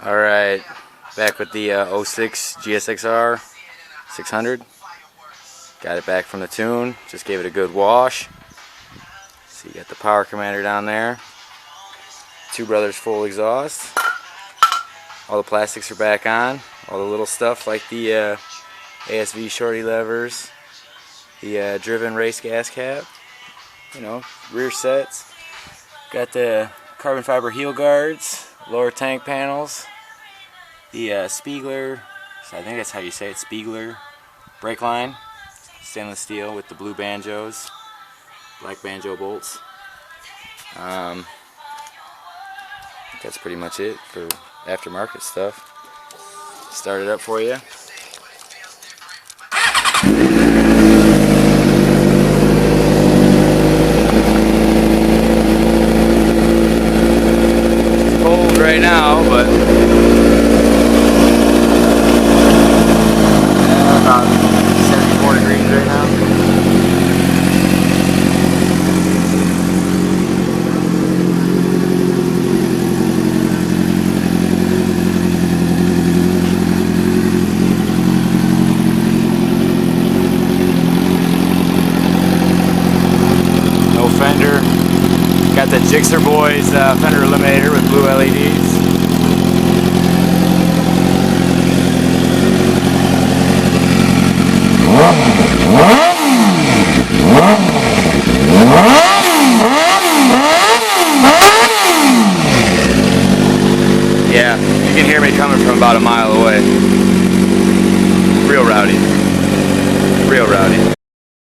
Alright, back with the 06 Gsxr 600. Got it back from the tune, just gave it a good wash. So you got the power commander down there. Two Brothers full exhaust. All the plastics are back on. All the little stuff like the ASV shorty levers, the driven race gas cap, you know, rear sets. Got the carbon fiber heel guards, lower tank panels, the Spiegler, so I think that's how you say it, Spiegler brake line, stainless steel with the blue banjos, black banjo bolts. I think that's pretty much it for aftermarket stuff. Start it up for you. It's cold right now, but about 74 degrees right now. Fender. Got the Gsxr boys fender eliminator with blue LEDs. Yeah, you can hear me coming from about a mile away. Real rowdy. Real rowdy.